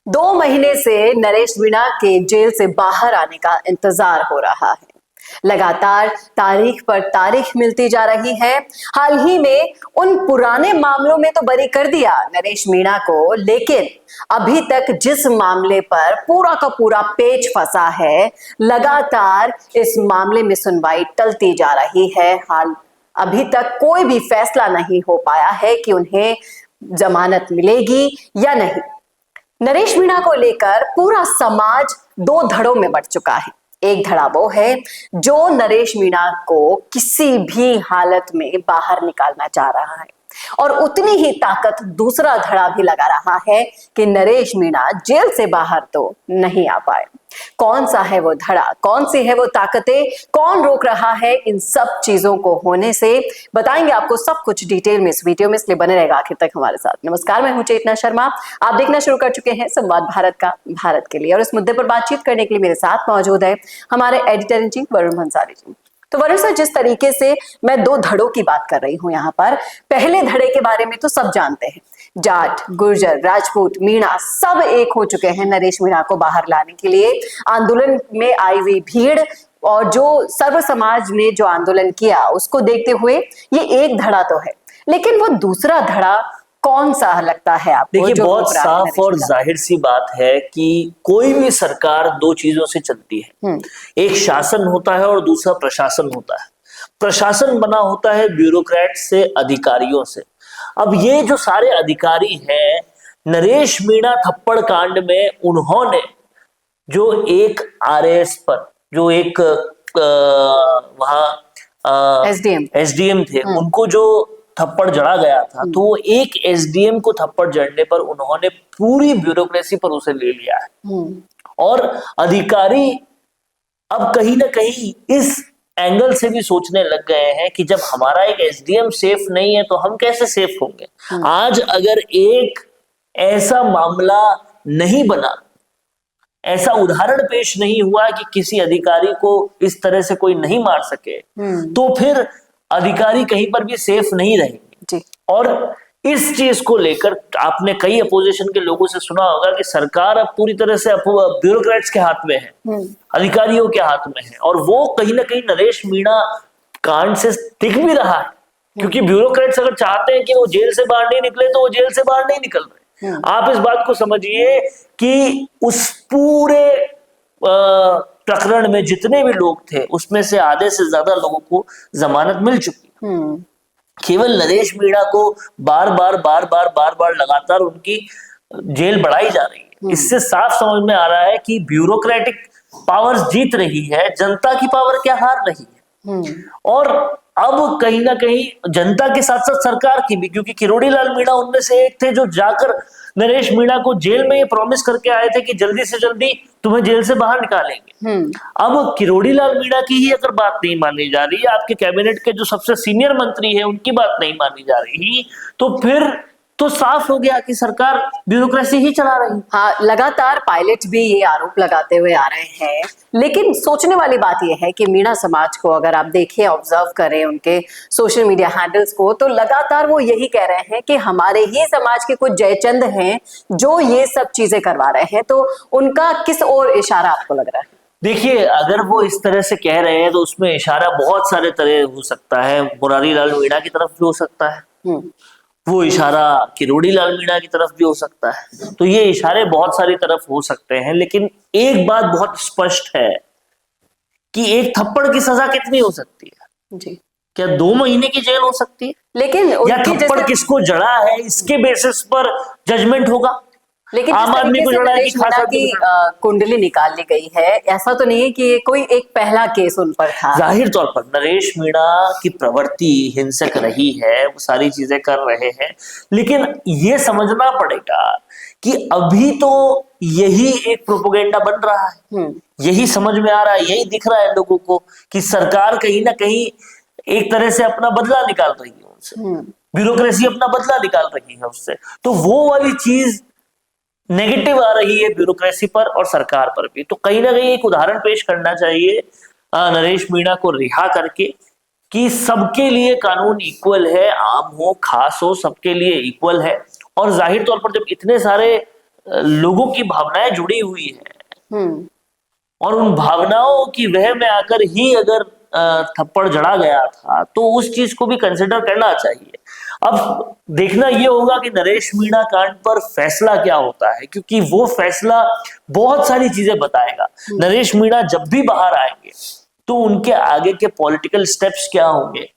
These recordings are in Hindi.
2 महीने से नरेश मीणा के जेल से बाहर आने का इंतजार हो रहा है। लगातार तारीख पर तारीख मिलती जा रही है। हाल ही में उन पुराने मामलों में तो बरी कर दिया नरेश मीणा को, लेकिन अभी तक जिस मामले पर पूरा का पूरा पेच फंसा है, लगातार इस मामले में सुनवाई टलती जा रही है। हाल अभी तक कोई भी फैसला नहीं हो पाया है कि उन्हें जमानत मिलेगी या नहीं। नरेश मीणा को लेकर पूरा समाज 2 धड़ों में बंट चुका है। एक धड़ा वो है जो नरेश मीणा को किसी भी हालत में बाहर निकालना चाह रहा है, और उतनी ही ताकत दूसरा धड़ा भी लगा रहा है कि नरेश मीणा जेल से बाहर तो नहीं आ पाए। कौन सा है वो धड़ा, कौन सी है वो ताकतें, कौन रोक रहा है इन सब चीजों को होने से, बताएंगे आपको सब कुछ डिटेल में इस वीडियो में, इसलिए बने रहेगा आखिर तक हमारे साथ। नमस्कार, मैं हूं चेतना शर्मा। आप देखना शुरू कर चुके हैं संवाद भारत का, भारत के लिए, और इस मुद्दे पर बातचीत करने के लिए मेरे साथ मौजूद है हमारे editor in chief Varun Bhansali ji. तो वरुण सर, जिस तरीके से मैं 2 धड़ों की बात कर रही हूं यहाँ पर, पहले धड़े के बारे में तो सब जानते हैं। जाट, गुर्जर, राजपूत, मीणा सब एक हो चुके हैं नरेश मीणा को बाहर लाने के लिए। आंदोलन में आई हुई भीड़ और जो सर्व समाज ने जो आंदोलन किया उसको देखते हुए ये एक धड़ा तो है, लेकिन वो दूसरा धड़ा कौन सा लगता है आपको? देखिए, बहुत साफ और जाहिर सी बात है कि कोई भी सरकार 2 चीजों से चलती है। एक शासन होता है और दूसरा प्रशासन होता है। प्रशासन बना होता है ब्यूरोक्रेट से, अधिकारियों से। अब ये जो सारे अधिकारी हैं, नरेश मीणा थप्पड़ कांड में उन्होंने जो एक आरएएस पर, जो एक वहां एसडीएम थे, उनको जो थप्पड़ जड़ा गया था, तो वो एक एसडीएम को थप्पड़ जड़ने पर उन्होंने पूरी ब्यूरोक्रेसी पर उसे ले लिया है। और अधिकारी अब कहीं ना कहीं इस एंगल से भी सोचने लग गए हैं कि जब हमारा एक एसडीएम सेफ नहीं है तो हम कैसे सेफ होंगे। आज अगर एक ऐसा मामला नहीं बना, ऐसा उदाहरण पेश नहीं हुआ कि किसी अधिकारी को इस तरह से कोई नहीं मार सके, तो फिर अधिकारी कहीं पर भी सेफ नहीं रहेंगे। और इस चीज को लेकर आपने कई अपोजिशन के लोगों से सुना होगा कि सरकार अब पूरी तरह से ब्यूरोक्रेट्स के हाथ में है, अधिकारियों के हाथ में है, और वो कहीं ना कहीं नरेश मीणा कांड से दिख भी रहा है, क्योंकि ब्यूरोक्रेट्स अगर चाहते हैं कि वो जेल से बाहर नहीं निकले तो वो जेल से बाहर नहीं निकल रहे। आप इस बात को समझिए कि उस पूरे प्रकरण में जितने भी लोग थे उसमें से आधे से ज्यादा लोगों को जमानत मिल चुकी है। केवल नरेश मीणा को बार बार लगातार उनकी जेल बढ़ाई जा रही है। इससे साफ समझ में आ रहा है कि ब्यूरोक्रेटिक पावर्स जीत रही है, जनता की पावर क्या हार रही है। और अब कहीं ना कहीं जनता के साथ साथ सरकार की भी, क्योंकि किरोड़ी लाल मीणा उनमें से एक थे जो जाकर नरेश मीणा को जेल में ये प्रॉमिस करके आए थे कि जल्दी से जल्दी तुम्हें जेल से बाहर निकालेंगे। अब किरोड़ी लाल मीणा की ही अगर बात नहीं मानी जा रही, आपके कैबिनेट के जो सबसे सीनियर मंत्री है उनकी बात नहीं मानी जा रही, तो फिर तो साफ हो गया कि सरकार ब्यूरोक्रेसी ही चला रही। हाँ, लगातार पायलट भी ये आरोप लगाते हुए आ रहे हैं, लेकिन सोचने वाली बात ये है कि मीणा समाज को अगर आप देखें, ऑब्जर्व करें उनके सोशल मीडिया हैंडल्स को, तो लगातार वो यही कह रहे हैं कि हमारे ही समाज के कुछ जयचंद हैं जो ये सब चीजें करवा रहे हैं। तो उनका किस ओर इशारा आपको लग रहा है? देखिए, अगर वो इस तरह से कह रहे हैं तो उसमें इशारा बहुत सारे तरह हो सकता है। मुरारी लाल मीणा की तरफ भी हो सकता है, वो इशारा किरोड़ी लाल मीणा की तरफ भी हो सकता है। तो ये इशारे बहुत सारी तरफ हो सकते हैं, लेकिन एक बात बहुत स्पष्ट है कि एक थप्पड़ की सजा कितनी हो सकती है जी? क्या 2 महीने की जेल हो सकती है? लेकिन या थप्पड़ किसको जड़ा है इसके बेसिस पर जजमेंट होगा। लेकिन आम आदमी को जड़ा है कि कुंडली निकाल ली गई है, ऐसा तो नहीं है कि ये कोई एक पहला केस उन पर था। जाहिर तौर पर नरेश मीणा की प्रवृत्ति हिंसक रही है, वो सारी चीजें कर रहे हैं, लेकिन ये समझना पड़ेगा कि अभी तो यही एक प्रोपेगेंडा बन रहा है। यही समझ में आ रहा है, यही दिख रहा है लोगों को कि सरकार कहीं ना कहीं एक तरह से अपना बदला निकाल रही है उनसे, ब्यूरोक्रेसी अपना बदला निकाल रही है उससे। तो वो वाली चीज नेगेटिव आ रही है ब्यूरोक्रेसी पर और सरकार पर भी। तो कहीं ना कहीं एक उदाहरण पेश करना चाहिए नरेश मीणा को रिहा करके कि सबके लिए कानून इक्वल है, आम हो खास हो, सबके लिए इक्वल है। और जाहिर तौर पर जब इतने सारे लोगों की भावनाएं जुड़ी हुई है और उन भावनाओं की वह में आकर ही अगर थप्पड़ जड़ा गया था तो उस चीज को भी कंसिडर करना चाहिए। अब देखना यह होगा कि नरेश मीणा कांड पर फैसला क्या होता है, क्योंकि वो फैसला बहुत सारी चीजें बताएगा। नरेश मीणा जब भी बाहर आएंगे तो उनके आगे के पॉलिटिकल स्टेप्स क्या होंगे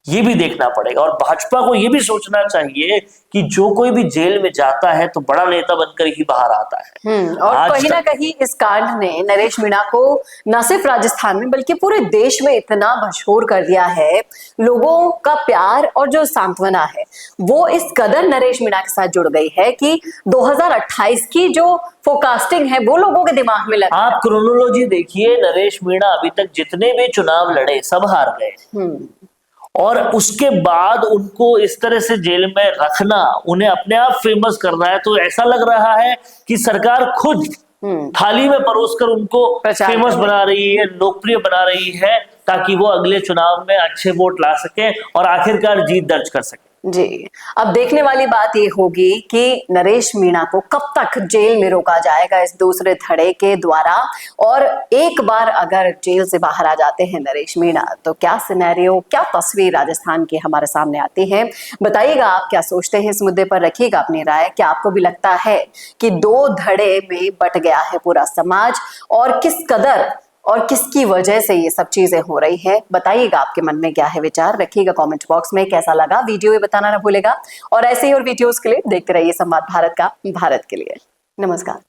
ये भी देखना पड़ेगा। और भाजपा को ये भी सोचना चाहिए कि जो कोई भी जेल में जाता है तो बड़ा नेता बनकर ही बाहर आता है। और कहीं ना कहीं इस कांड ने नरेश मीणा को न सिर्फ राजस्थान में बल्कि पूरे देश में इतना मशहूर कर दिया है। लोगों का प्यार और जो सांत्वना है वो इस कदर नरेश मीणा के साथ जुड़ गई है कि 2028 की जो फोरकास्टिंग है वो लोगों के दिमाग में लगा। आप क्रोनोलॉजी देखिए, नरेश मीणा अभी तक जितने भी चुनाव लड़े सब हार गए और उसके बाद उनको इस तरह से जेल में रखना, उन्हें अपने आप फेमस करना है, तो ऐसा लग रहा है कि सरकार खुद थाली में परोसकर उनको फेमस बना रही है, लोकप्रिय बना रही है, ताकि वो अगले चुनाव में अच्छे वोट ला सके और आखिरकार जीत दर्ज कर सके। जी, अब देखने वाली बात ये होगी कि नरेश मीणा को कब तक जेल में रोका जाएगा इस दूसरे धड़े के द्वारा, और एक बार अगर जेल से बाहर आ जाते हैं नरेश मीणा तो क्या सिनेरियो, क्या तस्वीर राजस्थान की हमारे सामने आती है। बताइएगा आप क्या सोचते हैं इस मुद्दे पर, रखिएगा अपनी राय। क्या आपको भी लगता है कि दो धड़े में बट गया है पूरा समाज, और किस कदर और किसकी वजह से ये सब चीजें हो रही है? बताइएगा आपके मन में क्या है विचार, रखिएगा कमेंट बॉक्स में। कैसा लगा वीडियो ये बताना ना भूलेगा, और ऐसे ही और वीडियोस के लिए देखते रहिए संवाद भारत का, भारत के लिए। नमस्कार।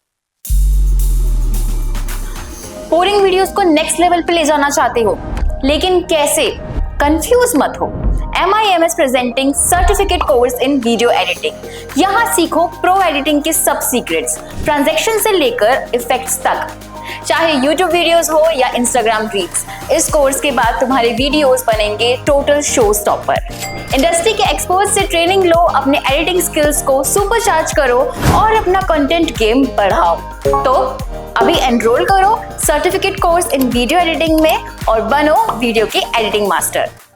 बोरिंग वीडियोस को नेक्स्ट लेवल पे ले जाना चाहते हो लेकिन कैसे? कंफ्यूज मत हो। MIMS presenting certificate course in video editing. यहाँ सीखो प्रो एडिटिंग के सब सीक्रेट्स, ट्रांजैक्शन से लेकर इफेक्ट्स तक, चाहे YouTube वीडियोस हो या Instagram रील्स। इस कोर्स के बाद तुम्हारे वीडियोस बनेंगे टोटल शो स्टॉपर। इंडस्ट्री के एक्सपर्ट से ट्रेनिंग लो, अपने एडिटिंग स्किल्स को सुपरचार्ज करो और अपना कंटेंट गेम बढ़ाओ। तो अभी एनरोल करो certificate course in video editing में और बनो वीडियो के एडिटिंग मास्टर।